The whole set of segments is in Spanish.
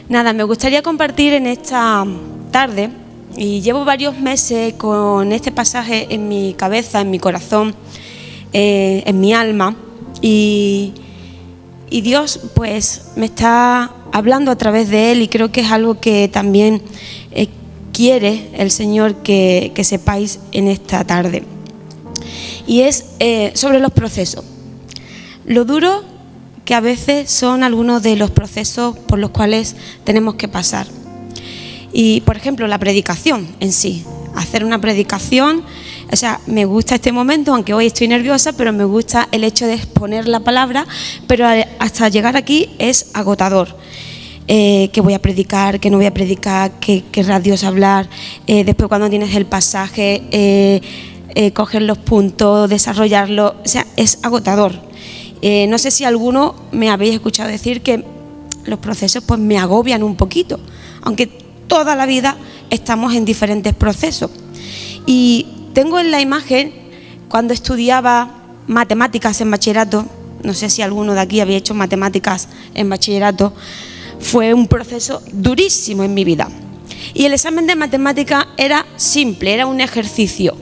Nada, me gustaría compartir en esta tarde, y llevo varios meses con este pasaje en mi cabeza, en mi corazón, en mi alma, y Dios pues me está hablando a través de él, y creo que es algo que también quiere el Señor que sepáis en esta tarde. Y es sobre los procesos. Lo duro que a veces son algunos de los procesos por los cuales tenemos que pasar. Y, por ejemplo, la predicación en sí. Hacer una predicación, o sea, me gusta este momento, aunque hoy estoy nerviosa, pero me gusta el hecho de exponer la palabra, pero hasta llegar aquí es agotador. Que voy a predicar, que no voy a predicar, que querrá Dios hablar, después cuando tienes el pasaje, coger los puntos, desarrollarlo, o sea, es agotador. No sé si alguno me habéis escuchado decir que los procesos pues me agobian un poquito, aunque toda la vida estamos en diferentes procesos. Y tengo en la imagen, cuando estudiaba matemáticas en bachillerato, no sé si alguno de aquí había hecho matemáticas en bachillerato, fue un proceso durísimo en mi vida. Y el examen de matemática era simple, era un ejercicio,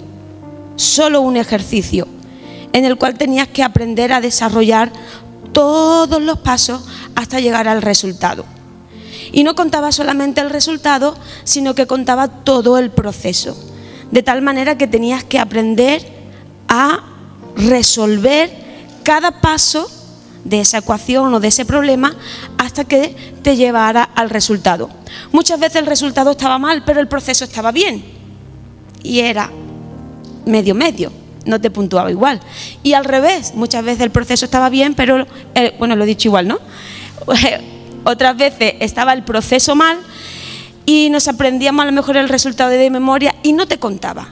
solo un ejercicio, en el cual tenías que aprender a desarrollar todos los pasos hasta llegar al resultado. Y no contaba solamente el resultado, sino que contaba todo el proceso, de tal manera que tenías que aprender a resolver cada paso de esa ecuación o de ese problema hasta que te llevara al resultado. Muchas veces el resultado estaba mal, pero el proceso estaba bien y era medio, no te puntuaba igual. Y al revés, muchas veces el proceso estaba bien, pero, lo he dicho igual, ¿no? Otras veces estaba el proceso mal y nos aprendíamos a lo mejor el resultado de memoria y no te contaba.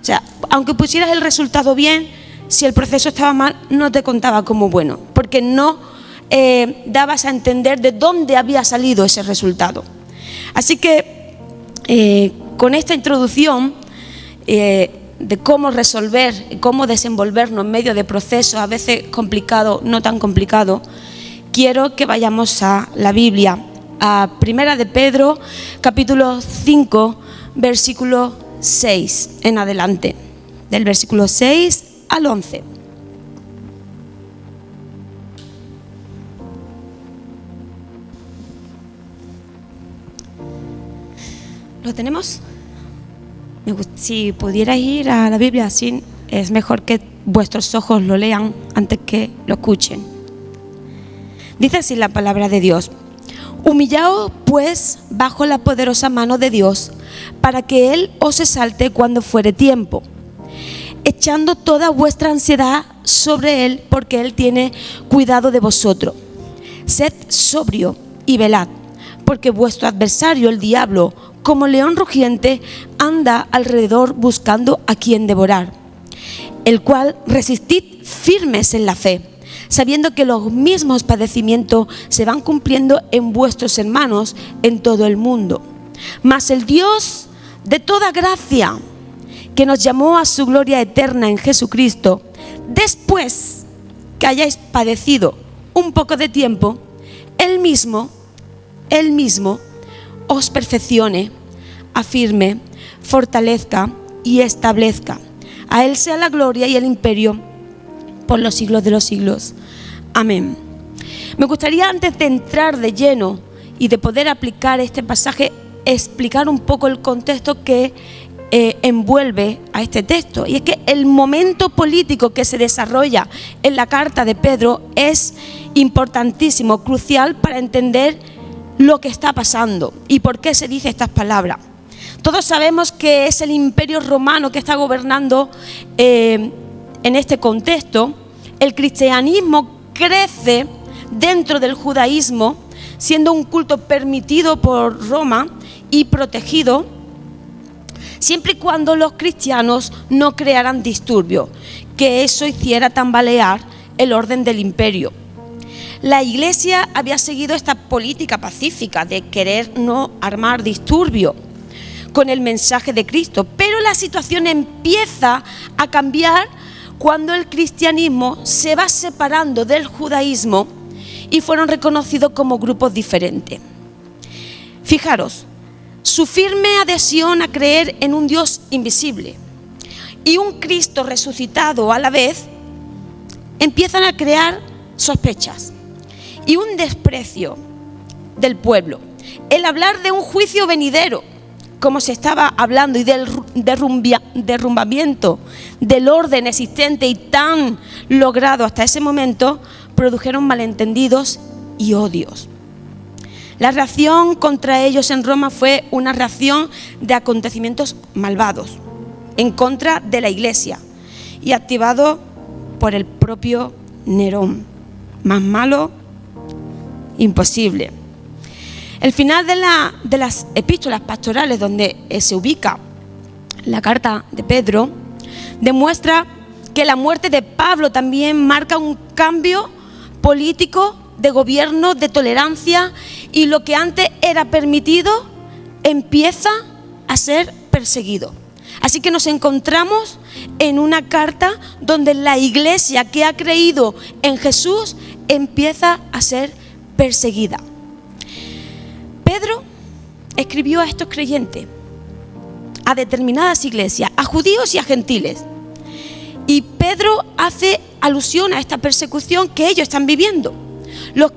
O sea, aunque pusieras el resultado bien, si el proceso estaba mal, no te contaba como bueno, porque no dabas a entender de dónde había salido ese resultado. Así que con esta introducción de cómo resolver, cómo desenvolvernos en medio de procesos a veces complicados, no tan complicados, quiero que vayamos a la Biblia, a Primera de Pedro, capítulo 5, versículo 6 en adelante, del versículo 6 al 11. ¿Lo tenemos? Si pudierais ir a la Biblia así, es mejor que vuestros ojos lo lean antes que lo escuchen. Dice así la palabra de Dios: humillaos pues bajo la poderosa mano de Dios, para que Él os exalte cuando fuere tiempo, echando toda vuestra ansiedad sobre Él, porque Él tiene cuidado de vosotros. Sed sobrio y velad, porque vuestro adversario, el diablo, como león rugiente, anda alrededor buscando a quien devorar, el cual resistid firmes en la fe, sabiendo que los mismos padecimientos se van cumpliendo en vuestros hermanos en todo el mundo. Mas el Dios de toda gracia, que nos llamó a su gloria eterna en Jesucristo, después que hayáis padecido un poco de tiempo, Él mismo os perfeccione, afirme, fortalezca y establezca. A Él sea la gloria y el imperio por los siglos de los siglos. Amén. Me gustaría, antes de entrar de lleno y de poder aplicar este pasaje, explicar un poco el contexto que envuelve a este texto. Y es que el momento político que se desarrolla en la carta de Pedro es importantísimo, crucial para entender lo que está pasando y por qué se dice estas palabras. Todos sabemos que es el imperio romano que está gobernando en este contexto. El cristianismo crece dentro del judaísmo, siendo un culto permitido por Roma y protegido, siempre y cuando los cristianos no crearan disturbios, que eso hiciera tambalear el orden del imperio. La Iglesia había seguido esta política pacífica de querer no armar disturbio con el mensaje de Cristo, pero la situación empieza a cambiar cuando el cristianismo se va separando del judaísmo y fueron reconocidos como grupos diferentes. Fijaros, su firme adhesión a creer en un Dios invisible y un Cristo resucitado a la vez empiezan a crear sospechas y un desprecio del pueblo. El hablar de un juicio venidero, como se estaba hablando, y del derrumbamiento del orden existente y tan logrado hasta ese momento, produjeron malentendidos y odios. La reacción contra ellos en Roma fue una reacción de acontecimientos malvados en contra de la Iglesia y activado por el propio Nerón. Más malo, imposible. El final de las epístolas pastorales, donde se ubica la carta de Pedro, demuestra que la muerte de Pablo también marca un cambio político, de gobierno, de tolerancia, y lo que antes era permitido empieza a ser perseguido. Así que nos encontramos en una carta donde la Iglesia que ha creído en Jesús empieza a ser perseguida. Pedro escribió a estos creyentes, a determinadas iglesias, a judíos y a gentiles. Y Pedro hace alusión a esta persecución que ellos están viviendo. Los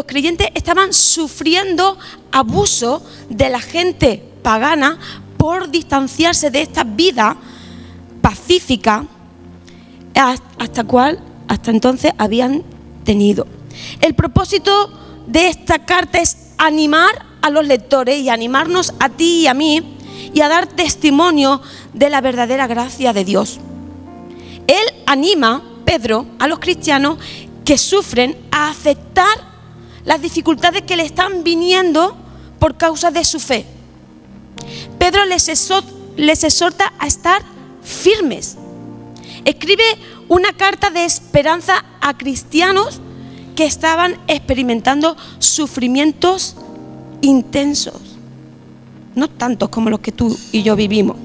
creyentes estaban sufriendo abuso de la gente pagana por distanciarse de esta vida pacífica hasta entonces habían tenido. El propósito de esta carta es animar a los lectores y animarnos a ti y a mí y a dar testimonio de la verdadera gracia de Dios. Él anima, Pedro, a los cristianos que sufren a aceptar las dificultades que le están viniendo por causa de su fe. Pedro les exhorta a estar firmes. Escribe una carta de esperanza a cristianos que estaban experimentando sufrimientos intensos, no tantos como los que tú y yo vivimos.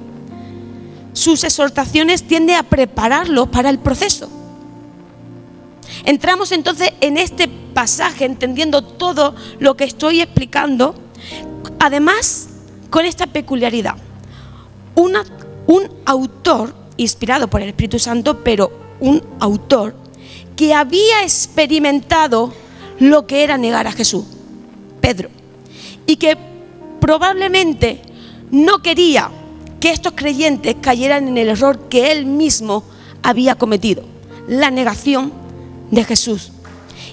Sus exhortaciones tienden a prepararlos para el proceso. Entramos entonces en este pasaje entendiendo todo lo que estoy explicando, además con esta peculiaridad. Un autor inspirado por el Espíritu Santo, pero un autor que había experimentado lo que era negar a Jesús, Pedro, y que probablemente no quería que estos creyentes cayeran en el error que él mismo había cometido, la negación de Jesús.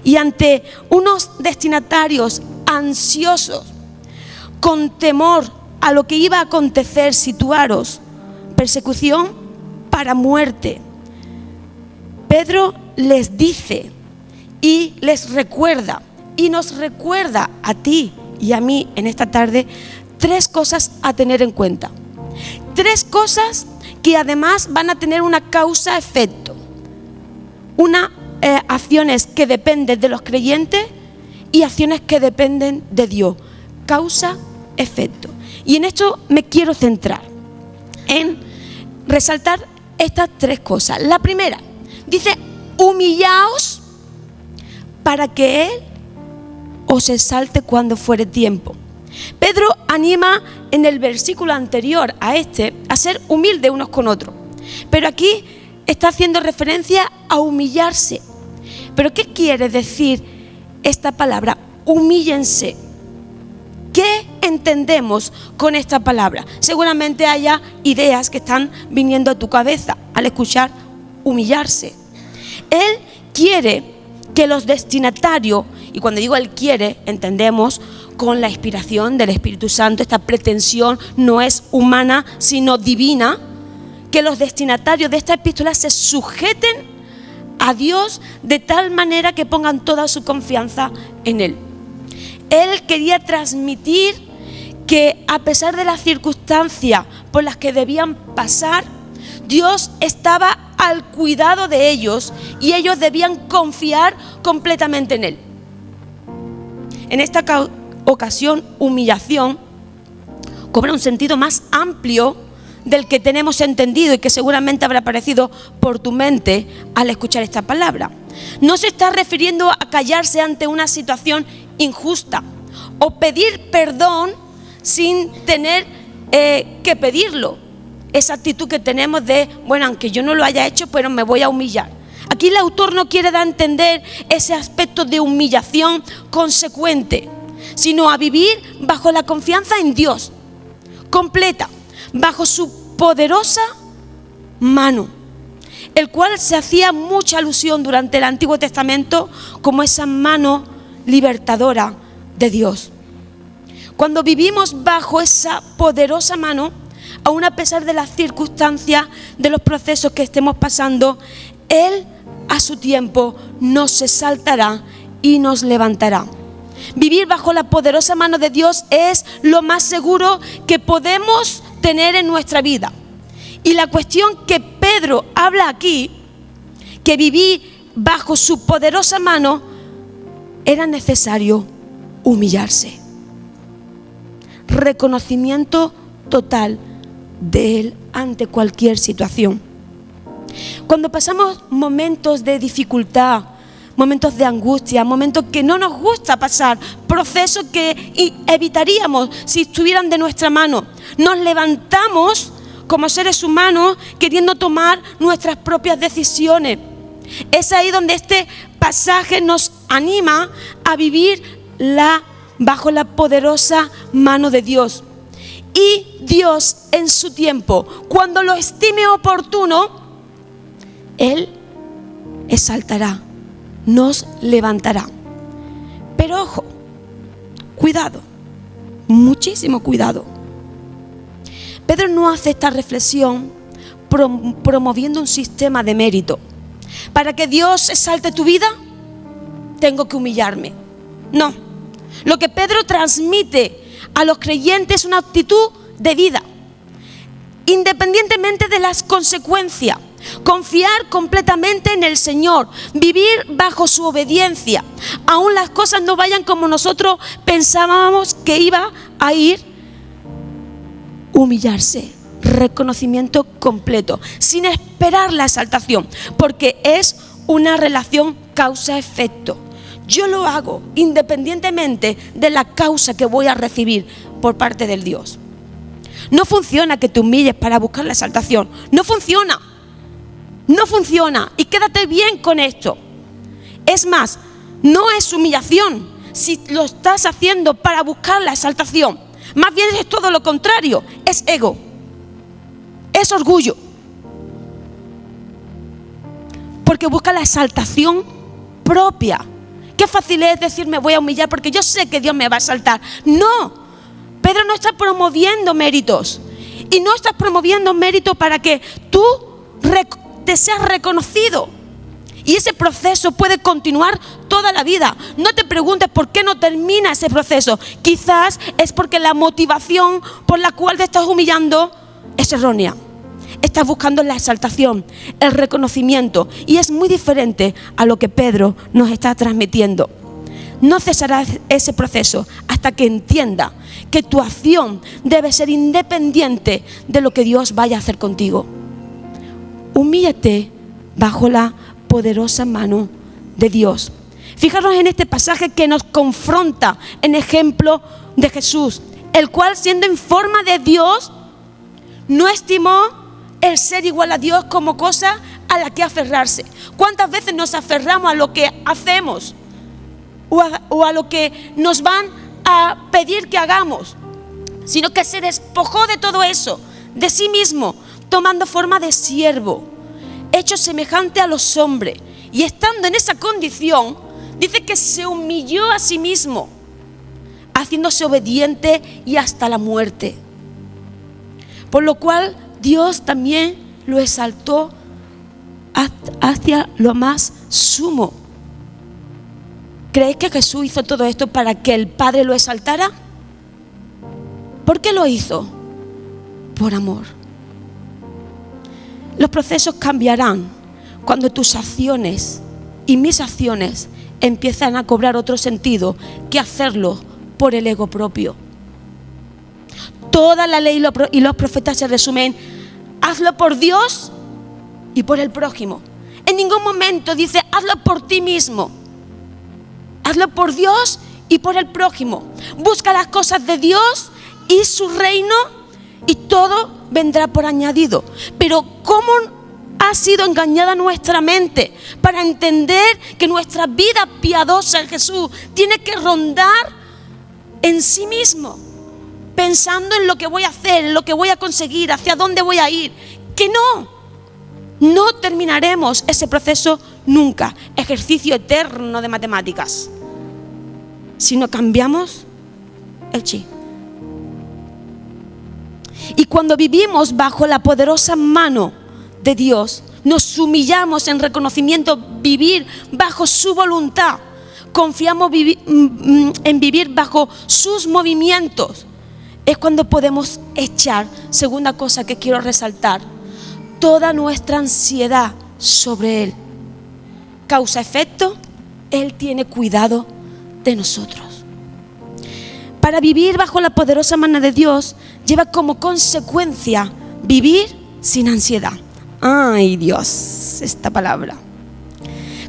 Y ante unos destinatarios ansiosos, con temor a lo que iba a acontecer, situaros, persecución para muerte, Pedro les dice y les recuerda, y nos recuerda a ti y a mí en esta tarde, 3 cosas a tener en cuenta. 3 cosas que además van a tener una causa-efecto. Acciones que dependen de los creyentes y acciones que dependen de Dios. Causa-efecto. Y en esto me quiero centrar, en resaltar estas 3 cosas. La primera, dice, humillaos para que Él os exalte cuando fuere tiempo. Pedro anima en el versículo anterior a este a ser humilde unos con otros, pero aquí está haciendo referencia a humillarse. ¿Pero qué quiere decir esta palabra? Humíllense. ¿Qué entendemos con esta palabra? Seguramente haya ideas que están viniendo a tu cabeza al escuchar humillarse. Él quiere que los destinatarios, y cuando digo Él quiere, entendemos con la inspiración del Espíritu Santo, esta pretensión no es humana, sino divina, que los destinatarios de esta epístola se sujeten a Dios de tal manera que pongan toda su confianza en Él. Él quería transmitir que a pesar de las circunstancias por las que debían pasar, Dios estaba al cuidado de ellos y ellos debían confiar completamente en Él. En esta ocasión, humillación cobra un sentido más amplio del que tenemos entendido y que seguramente habrá aparecido por tu mente al escuchar esta palabra. No se está refiriendo a callarse ante una situación injusta o pedir perdón sin tener que pedirlo. Esa actitud que tenemos de, bueno, aunque yo no lo haya hecho, pero me voy a humillar. Aquí el autor no quiere dar a entender ese aspecto de humillación consecuente, sino a vivir bajo la confianza en Dios, completa, bajo su poderosa mano, el cual se hacía mucha alusión durante el Antiguo Testamento como esa mano libertadora de Dios. Cuando vivimos bajo esa poderosa mano, aun a pesar de las circunstancias, de los procesos que estemos pasando, Él a su tiempo nos exaltará y nos levantará. Vivir bajo la poderosa mano de Dios es lo más seguro que podemos tener en nuestra vida. Y la cuestión que Pedro habla aquí, que vivir bajo su poderosa mano, era necesario humillarse. Reconocimiento total de Él ante cualquier situación. Cuando pasamos momentos de dificultad, momentos de angustia, momentos que no nos gusta pasar, procesos que evitaríamos si estuvieran de nuestra mano, nos levantamos como seres humanos queriendo tomar nuestras propias decisiones. Es ahí donde este pasaje nos anima a vivir bajo la poderosa mano de Dios. Y Dios en su tiempo, cuando lo estime oportuno, Él exaltará, nos levantará. Pero ojo, cuidado, muchísimo cuidado. Pedro no hace esta reflexión promoviendo un sistema de mérito. Para que Dios exalte tu vida, tengo que humillarme. No, lo que Pedro transmite a los creyentes es una actitud de vida, independientemente de las consecuencias. Confiar completamente en el Señor, vivir bajo su obediencia, aun las cosas no vayan como nosotros pensábamos que iba a ir. Humillarse, reconocimiento completo, sin esperar la exaltación, porque es una relación causa-efecto. Yo lo hago independientemente de la causa que voy a recibir por parte del Dios. No funciona que te humilles para buscar la exaltación. No funciona. No funciona. Y quédate bien con esto. Es más, no es humillación si lo estás haciendo para buscar la exaltación. Más bien es todo lo contrario. Es ego. Es orgullo. Porque busca la exaltación propia. Qué fácil es decir me voy a humillar porque yo sé que Dios me va a exaltar. No, Pedro no está promoviendo méritos. Y no estás promoviendo méritos para que tú te seas reconocido. Y ese proceso puede continuar toda la vida. No te preguntes por qué no termina ese proceso. Quizás es porque la motivación por la cual te estás humillando es errónea. Estás buscando la exaltación, el reconocimiento, y es muy diferente a lo que Pedro nos está transmitiendo. No cesará ese proceso hasta que entienda que tu acción debe ser independiente de lo que Dios vaya a hacer contigo. Humíllate bajo la poderosa mano de Dios. Fijaros en este pasaje que nos confronta en ejemplo de Jesús, el cual siendo en forma de Dios no estimó el ser igual a Dios como cosa a la que aferrarse. ¿Cuántas veces nos aferramos a lo que hacemos o a lo que nos van a pedir que hagamos? Sino que se despojó de todo eso, de sí mismo, tomando forma de siervo, hecho semejante a los hombres. Y estando en esa condición, dice que se humilló a sí mismo, haciéndose obediente y hasta la muerte. Por lo cual Dios también lo exaltó hacia lo más sumo. ¿Creéis que Jesús hizo todo esto para que el Padre lo exaltara? ¿Por qué lo hizo? Por amor. Los procesos cambiarán cuando tus acciones y mis acciones empiezan a cobrar otro sentido que hacerlo por el ego propio. Toda la ley y los profetas se resumen: hazlo por Dios y por el prójimo. En ningún momento dice hazlo por ti mismo. Hazlo por Dios y por el prójimo. Busca las cosas de Dios y su reino, y todo vendrá por añadido. Pero ¿cómo ha sido engañada nuestra mente para entender que nuestra vida piadosa en Jesús tiene que rondar en sí mismo, pensando en lo que voy a hacer, en lo que voy a conseguir, hacia dónde voy a ir? Que no terminaremos ese proceso nunca, ejercicio eterno de matemáticas, si no cambiamos el chip. Y cuando vivimos bajo la poderosa mano de Dios, nos humillamos en reconocimiento, vivir bajo su voluntad, confiamos en vivir bajo sus movimientos, es cuando podemos echar, segunda cosa que quiero resaltar, toda nuestra ansiedad sobre Él. Causa-efecto, Él tiene cuidado de nosotros. Para vivir bajo la poderosa mano de Dios, lleva como consecuencia vivir sin ansiedad. ¡Ay, Dios! Esta palabra.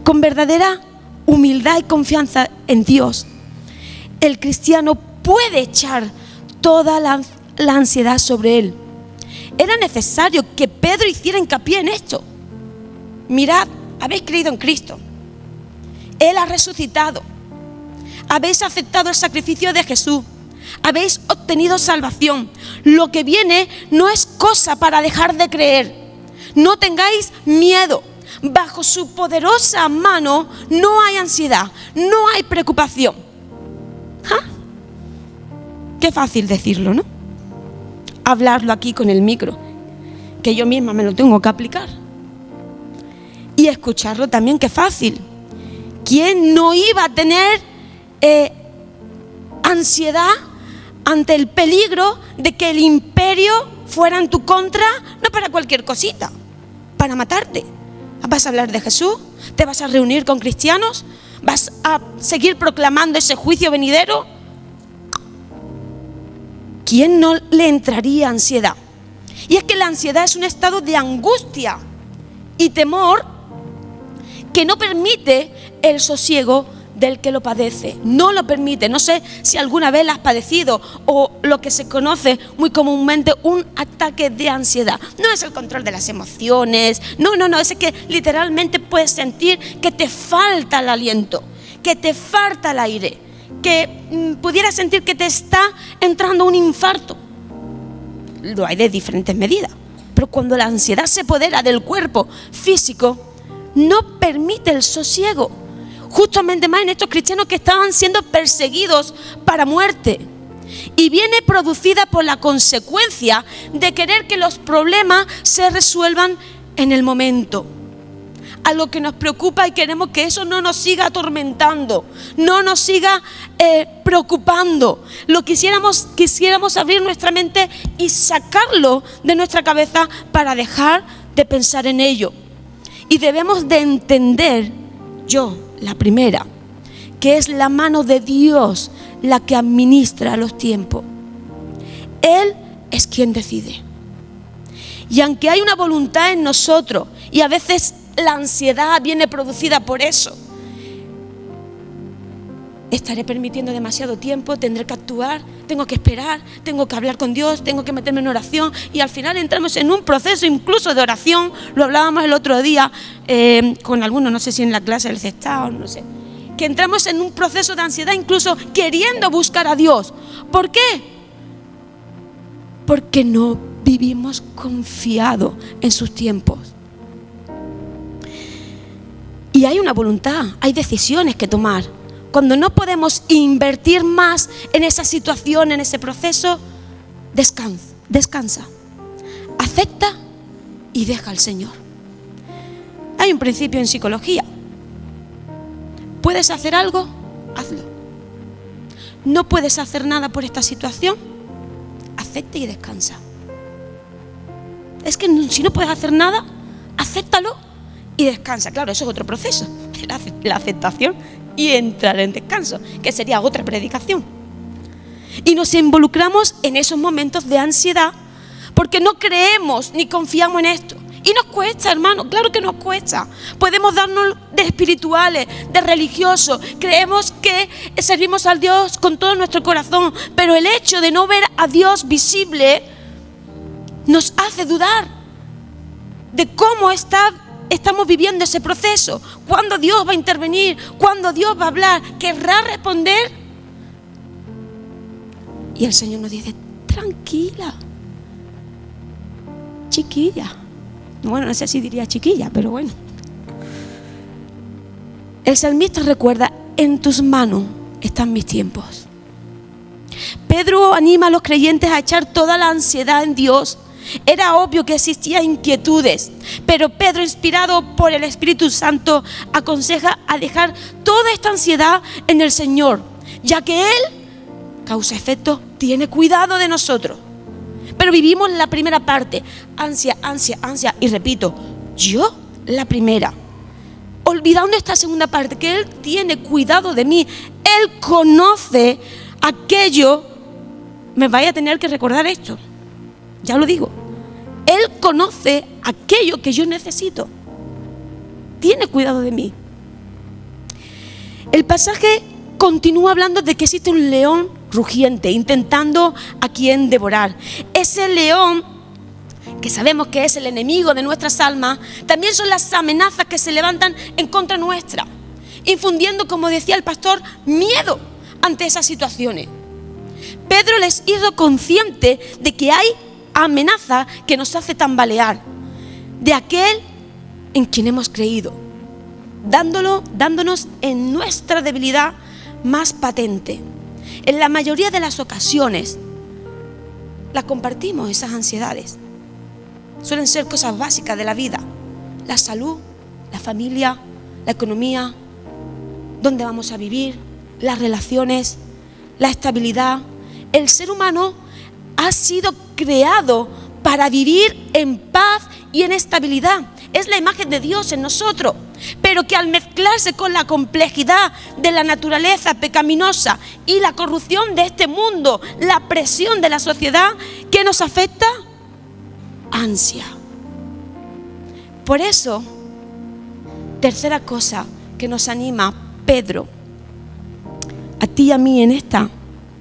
Con verdadera humildad y confianza en Dios, el cristiano puede echar toda la ansiedad sobre Él. Era necesario que Pedro hiciera hincapié en esto. Mirad, habéis creído en Cristo. Él ha resucitado. Habéis aceptado el sacrificio de Jesús. Habéis obtenido salvación. Lo que viene no es cosa para dejar de creer. No tengáis miedo. Bajo su poderosa mano no hay ansiedad, no hay preocupación. ¿Ah? Qué fácil decirlo, ¿no? Hablarlo aquí con el micro, que yo misma me lo tengo que aplicar. Y escucharlo también, qué fácil. ¿Quién no iba a tener ansiedad ante el peligro de que el imperio fuera en tu contra, no para cualquier cosita, para matarte? ¿Vas a hablar de Jesús? ¿Te vas a reunir con cristianos? ¿Vas a seguir proclamando ese juicio venidero? ¿Quién no le entraría ansiedad? Y es que la ansiedad es un estado de angustia y temor que no permite el sosiego del que lo padece. No lo permite. No sé si alguna vez la has padecido o lo que se conoce muy comúnmente un ataque de ansiedad. No es el control de las emociones. No. Es que literalmente puedes sentir que te falta el aliento, que te falta el aire, que pudieras sentir que te está entrando un infarto. Lo hay de diferentes medidas. Pero cuando la ansiedad se apodera del cuerpo físico, no permite el sosiego. Justamente más en estos cristianos que estaban siendo perseguidos para muerte. Y viene producida por la consecuencia de querer que los problemas se resuelvan en el momento. A lo que nos preocupa y queremos que eso no nos siga atormentando, no nos siga preocupando. Quisiéramos abrir nuestra mente y sacarlo de nuestra cabeza para dejar de pensar en ello. Y debemos de entender, la primera, que es la mano de Dios la que administra los tiempos. Él es quien decide. Y aunque hay una voluntad en nosotros, y a veces la ansiedad viene producida por eso, estaré permitiendo demasiado tiempo, tendré que actuar, tengo que esperar, tengo que hablar con Dios, tengo que meterme en oración, y al final entramos en un proceso incluso de oración. Lo hablábamos el otro día con algunos, no sé si en la clase del Cestao, no sé, que entramos en un proceso de ansiedad incluso queriendo buscar a Dios. ¿Por qué? Porque no vivimos confiados en sus tiempos. Y hay una voluntad, hay decisiones que tomar. Cuando no podemos invertir más en esa situación, en ese proceso, descansa, acepta y deja al Señor. Hay un principio en psicología. ¿Puedes hacer algo? Hazlo. ¿No puedes hacer nada por esta situación? Acepta y descansa. Es que si no puedes hacer nada, acéptalo y descansa. Claro, eso es otro proceso, la aceptación y entrar en descanso, que sería otra predicación. Y nos involucramos en esos momentos de ansiedad porque no creemos ni confiamos en esto. Y nos cuesta, hermano, claro que nos cuesta. Podemos darnos de espirituales, de religiosos. Creemos que servimos al Dios con todo nuestro corazón. Pero el hecho de no ver a Dios visible nos hace dudar de cómo estamos viviendo ese proceso. ¿Cuándo Dios va a intervenir? ¿Cuándo Dios va a hablar? ¿Querrá responder? Y el Señor nos dice: tranquila, chiquilla. Bueno, no sé si diría chiquilla, pero bueno. El salmista recuerda: en tus manos están mis tiempos. Pedro anima a los creyentes a echar toda la ansiedad en Dios. Era obvio que existían inquietudes, pero Pedro, inspirado por el Espíritu Santo, aconseja a dejar toda esta ansiedad en el Señor, ya que Él, causa-efecto, tiene cuidado de nosotros. Pero vivimos la primera parte: ansia, ansia, ansia. Y repito, yo la primera, olvidando esta segunda parte, que Él tiene cuidado de mí. Él conoce aquello. Me vaya a tener que recordar esto, ya lo digo. Él conoce aquello que yo necesito. Tiene cuidado de mí. El pasaje continúa hablando de que existe un león rugiente, intentando a quien devorar. Ese león, que sabemos que es el enemigo de nuestras almas, también son las amenazas que se levantan en contra nuestra, infundiendo, como decía el pastor, miedo ante esas situaciones. Pedro les hizo consciente de que hay amenaza que nos hace tambalear de aquel en quien hemos creído, dándonos en nuestra debilidad más patente. En la mayoría de las ocasiones las compartimos, esas ansiedades. Suelen ser cosas básicas de la vida: la salud, la familia, la economía, dónde vamos a vivir, las relaciones, la estabilidad. El ser humano ha sido creado para vivir en paz y en estabilidad. Es la imagen de Dios en nosotros, pero que al mezclarse con la complejidad de la naturaleza pecaminosa y la corrupción de este mundo, la presión de la sociedad, ¿qué nos afecta? Ansia. Por eso, tercera cosa que nos anima Pedro, a ti y a mí en esta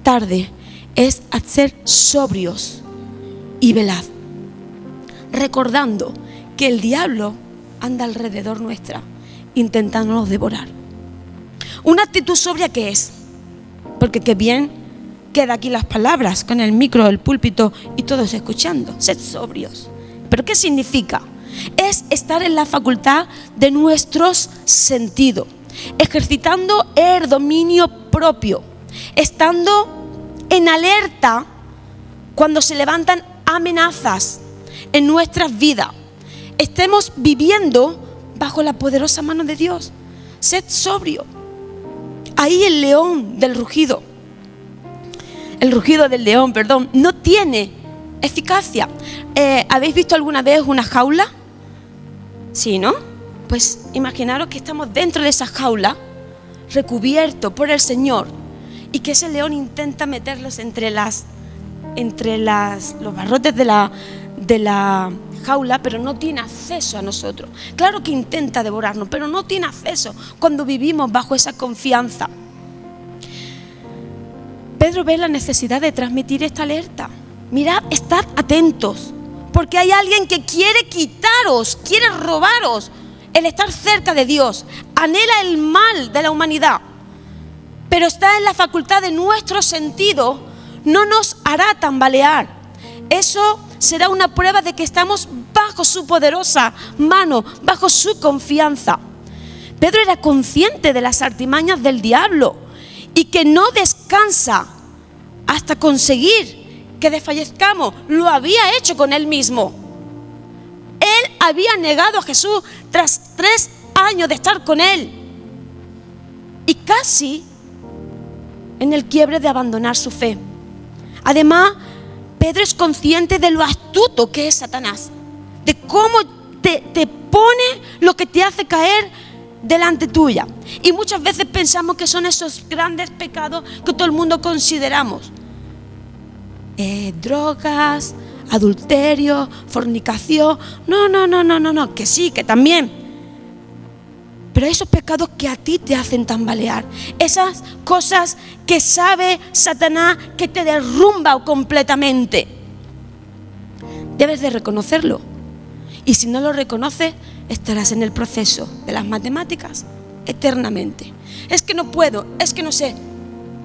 tarde, es a ser sobrios y velad, recordando que el diablo anda alrededor nuestra, intentándonos devorar. Una actitud sobria, ¿qué es? Porque qué bien queda aquí las palabras con el micro, el púlpito y todos escuchando. Sed sobrios. ¿Pero qué significa? Es estar en la facultad de nuestros sentidos, ejercitando el dominio propio, estando en alerta cuando se levantan amenazas en nuestras vidas. Estemos viviendo bajo la poderosa mano de Dios. Sed sobrio. Ahí el león del rugido, el rugido del león, perdón, no tiene eficacia. ¿Habéis visto alguna vez una jaula? Sí, ¿no? Pues imaginaros que estamos dentro de esa jaula, recubierto por el Señor, y que ese león intenta meterlos entre los barrotes de la jaula, pero no tiene acceso a nosotros. Claro que intenta devorarnos, pero no tiene acceso cuando vivimos bajo esa confianza. Pedro ve la necesidad de transmitir esta alerta. Mirad, estad atentos, porque hay alguien que quiere quitaros, quiere robaros el estar cerca de Dios, anhela el mal de la humanidad, pero está en la facultad de nuestro sentido, no nos hará tambalear. Eso será una prueba de que estamos bajo su poderosa mano, bajo su confianza. Pedro era consciente de las artimañas del diablo y que no descansa hasta conseguir que desfallezcamos. Lo había hecho con él mismo. Él había negado a Jesús tras 3 años de estar con él y casi en el quiebre de abandonar su fe. Además, Pedro es consciente de lo astuto que es Satanás, de cómo te pone lo que te hace caer delante tuya. Y muchas veces pensamos que son esos grandes pecados que todo el mundo consideramos. Drogas, adulterio, fornicación. No, que sí, que también. Pero esos pecados que a ti te hacen tambalear, esas cosas que sabe Satanás que te derrumba completamente, debes de reconocerlo. Y si no lo reconoces, estarás en el proceso de las matemáticas eternamente. Es que no puedo, es que no sé.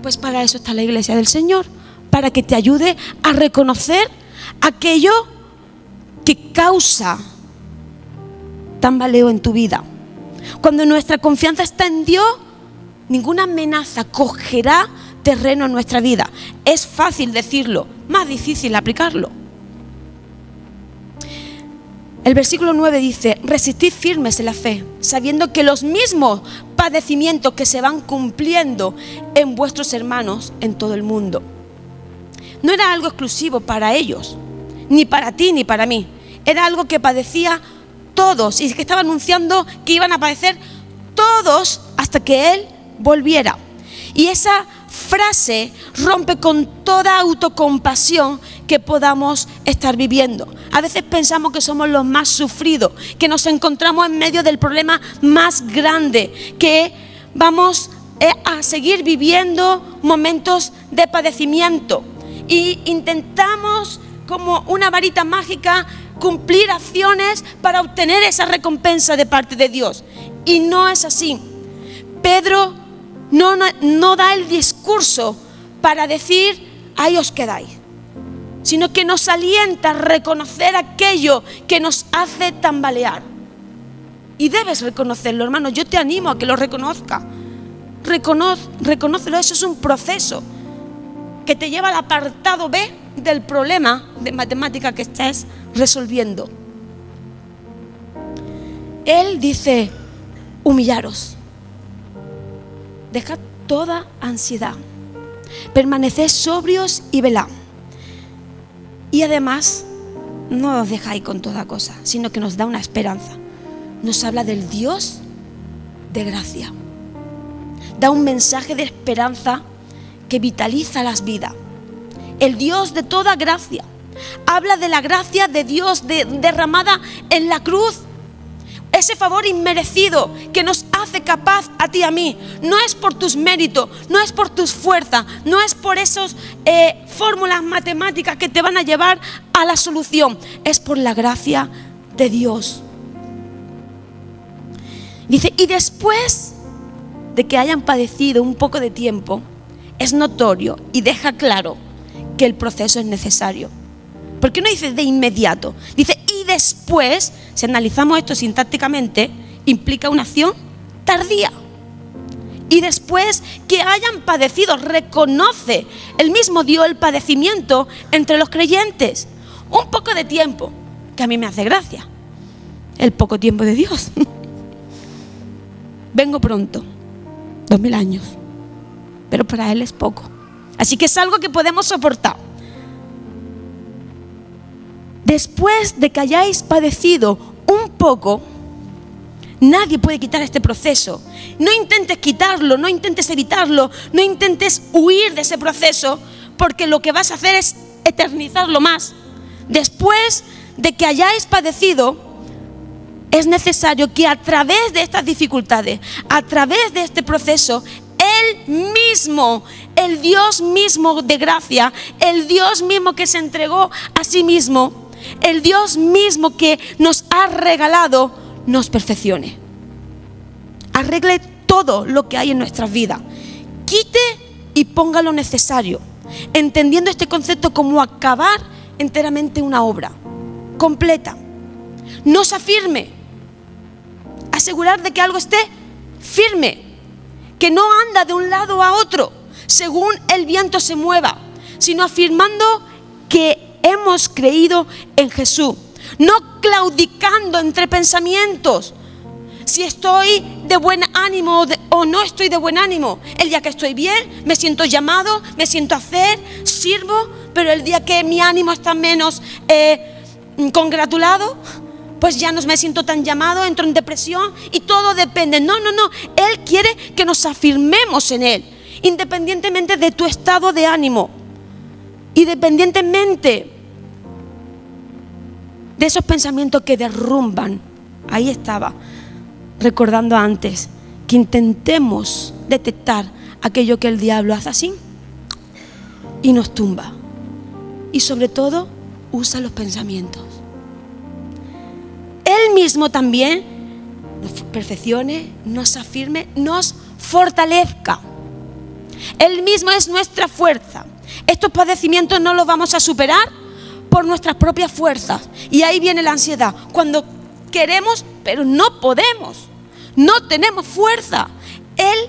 Pues para eso está la iglesia del Señor, para que te ayude a reconocer aquello que causa tambaleo en tu vida. Cuando nuestra confianza está en Dios, ninguna amenaza cogerá terreno en nuestra vida. Es fácil decirlo, más difícil aplicarlo. El versículo 9 dice: resistid firmes en la fe, sabiendo que los mismos padecimientos que se van cumpliendo en vuestros hermanos en todo el mundo. No era algo exclusivo para ellos, ni para ti ni para mí. Era algo que padecía todos y que estaba anunciando que iban a padecer todos hasta que Él volviera. Y esa frase rompe con toda autocompasión que podamos estar viviendo. A veces pensamos que somos los más sufridos, que nos encontramos en medio del problema más grande, que vamos a seguir viviendo momentos de padecimiento y intentamos como una varita mágica cumplir acciones para obtener esa recompensa de parte de Dios. Y no es así. Pedro no da el discurso para decir ahí os quedáis, sino que nos alienta a reconocer aquello que nos hace tambalear. Y debes reconocerlo, hermano. Yo te animo a que lo reconozca. Reconócelo. Eso es un proceso que te lleva al apartado B del problema de matemática que estés resolviendo. Él dice: humillaros, dejad toda ansiedad, permaneced sobrios y velad. Y además, no os dejáis con toda cosa, sino que nos da una esperanza. Nos habla del Dios de gracia. Da un mensaje de esperanza que vitaliza las vidas. El Dios de toda gracia. Habla de la gracia de Dios derramada en la cruz. Ese favor inmerecido que nos hace capaz a ti y a mí. No es por tus méritos, no es por tus fuerzas, no es por esas fórmulas matemáticas que te van a llevar a la solución. Es por la gracia de Dios. Dice: y después de que hayan padecido un poco de tiempo, es notorio y deja claro que el proceso es necesario. ¿Por qué no dice de inmediato? Dice y después. Si analizamos esto sintácticamente, implica una acción tardía. Y después que hayan padecido, reconoce, el mismo dio el padecimiento entre los creyentes. Un poco de tiempo, que a mí me hace gracia. El poco tiempo de Dios. Vengo pronto, 2000 años, pero para Él es poco. Así que es algo que podemos soportar. Después de que hayáis padecido un poco, nadie puede quitar este proceso. No intentes quitarlo, no intentes evitarlo, no intentes huir de ese proceso, porque lo que vas a hacer es eternizarlo más. Después de que hayáis padecido, es necesario que a través de estas dificultades, a través de este proceso, Él mismo, el Dios mismo de gracia, el Dios mismo que se entregó a sí mismo, el Dios mismo que nos ha regalado, nos perfeccione. Arregle todo lo que hay en nuestras vidas. Quite y ponga lo necesario, entendiendo este concepto como acabar enteramente una obra completa. No se afirme. Asegurar de que algo esté firme, que no anda de un lado a otro según el viento se mueva, sino afirmando que hemos creído en Jesús, no claudicando entre pensamientos. Si estoy de buen ánimo o no estoy de buen ánimo. El día que estoy bien, me siento llamado, me siento a hacer, sirvo, pero el día que mi ánimo está menos congratulado, pues ya no me siento tan llamado, entro en depresión y todo depende. No. Él quiere que nos afirmemos en Él, independientemente de tu estado de ánimo, independientemente de esos pensamientos que derrumban. Ahí estaba, recordando antes, que intentemos detectar aquello que el diablo hace así y nos tumba. Y sobre todo, usa los pensamientos. Él mismo también nos perfeccione, nos afirme, nos fortalezca. Él mismo es nuestra fuerza. Estos padecimientos no los vamos a superar por nuestras propias fuerzas. Y ahí viene la ansiedad. Cuando queremos, pero no podemos. No tenemos fuerza. Él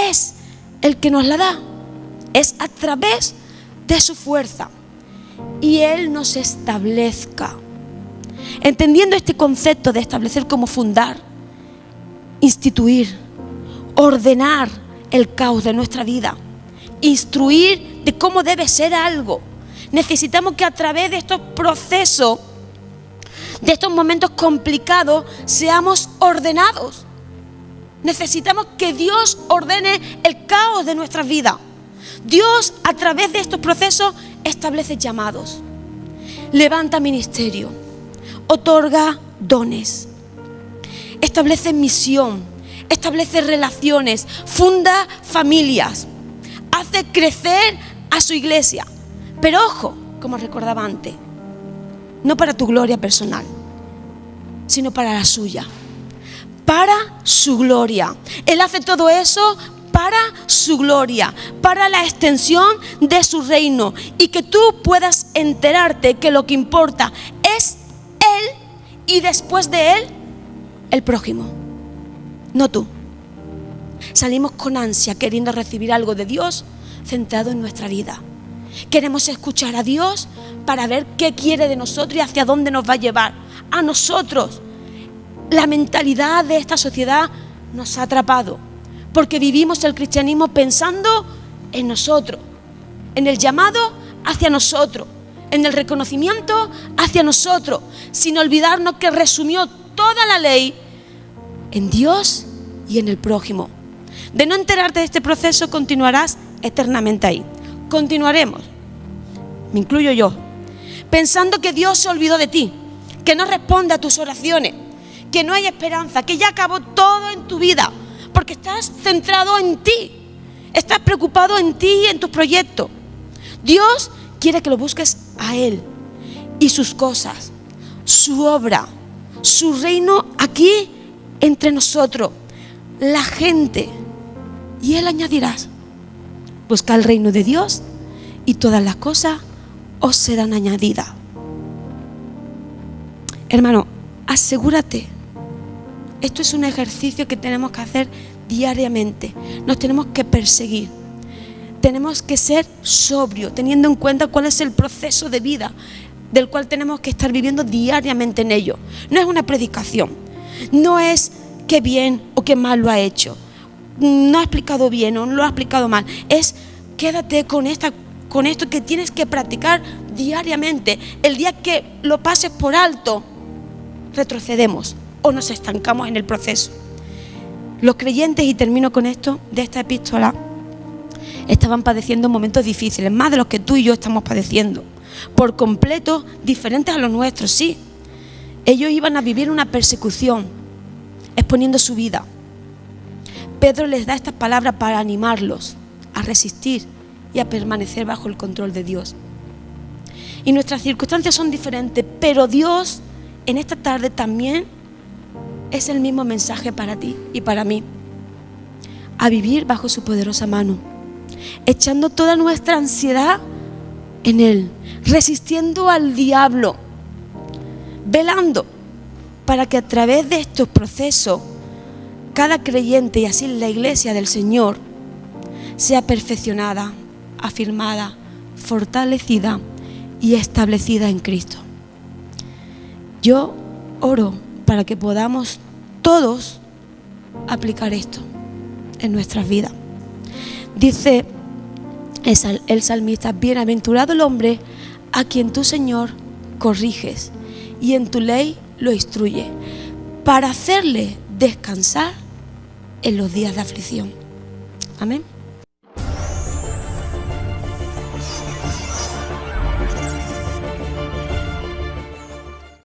es el que nos la da. Es a través de su fuerza. Y Él nos establezca. Entendiendo este concepto de establecer como fundar, instituir, ordenar el caos de nuestra vida, instruir de cómo debe ser algo. Necesitamos que a través de estos procesos, de estos momentos complicados, seamos ordenados. Necesitamos que Dios ordene el caos de nuestras vidas. Dios, a través de estos procesos, establece llamados, levanta ministerio, otorga dones, establece misión, establece relaciones, funda familias, hace crecer a su iglesia. Pero ojo, como recordaba antes, no para tu gloria personal, sino para la suya, para su gloria. Él hace todo eso para su gloria, para la extensión de su reino, y que tú puedas enterarte que lo que importa es Él y después de Él, el prójimo, no tú. Salimos con ansia queriendo recibir algo de Dios centrado en nuestra vida. Queremos escuchar a Dios para ver qué quiere de nosotros y hacia dónde nos va a llevar a nosotros. La mentalidad de esta sociedad nos ha atrapado porque vivimos el cristianismo pensando en nosotros, en el llamado hacia nosotros, en el reconocimiento hacia nosotros, sin olvidarnos que resumió toda la ley en Dios y en el prójimo. De no enterarte de este proceso, continuarás eternamente ahí. Continuaremos, me incluyo yo, pensando que Dios se olvidó de ti, que no responde a tus oraciones, que no hay esperanza, que ya acabó todo en tu vida, porque estás centrado en ti, estás preocupado en ti y en tus proyectos. Dios quiere que lo busques a Él y sus cosas, su obra, su reino aquí entre nosotros, la gente, y Él añadirás. Busca el reino de Dios y todas las cosas os serán añadidas. Hermano, asegúrate. Esto es un ejercicio que tenemos que hacer diariamente. Nos tenemos que perseguir. Tenemos que ser sobrios, teniendo en cuenta cuál es el proceso de vida del cual tenemos que estar viviendo diariamente en ello. No es una predicación. No es qué bien o qué mal lo ha hecho. No ha explicado bien o no lo ha explicado mal. Es quédate con esto que tienes que practicar diariamente. El día que lo pases por alto, retrocedemos o nos estancamos en el proceso. Los creyentes, y termino con esto, de esta epístola, estaban padeciendo momentos difíciles, más de los que tú y yo estamos padeciendo, por completo diferentes a los nuestros, sí. Ellos iban a vivir una persecución, exponiendo su vida. Pedro les da estas palabras para animarlos a resistir y a permanecer bajo el control de Dios. Y nuestras circunstancias son diferentes, pero Dios en esta tarde también es el mismo mensaje para ti y para mí. A vivir bajo su poderosa mano, echando toda nuestra ansiedad en Él, resistiendo al diablo, velando para que a través de estos procesos cada creyente y así la iglesia del Señor sea perfeccionada, afirmada, fortalecida y establecida en Cristo. Yo oro para que podamos todos aplicar esto en nuestras vidas. Dice el salmista: bienaventurado el hombre a quien tú, Señor, corriges y en tu ley lo instruye, para hacerle descansar en los días de aflicción. Amén.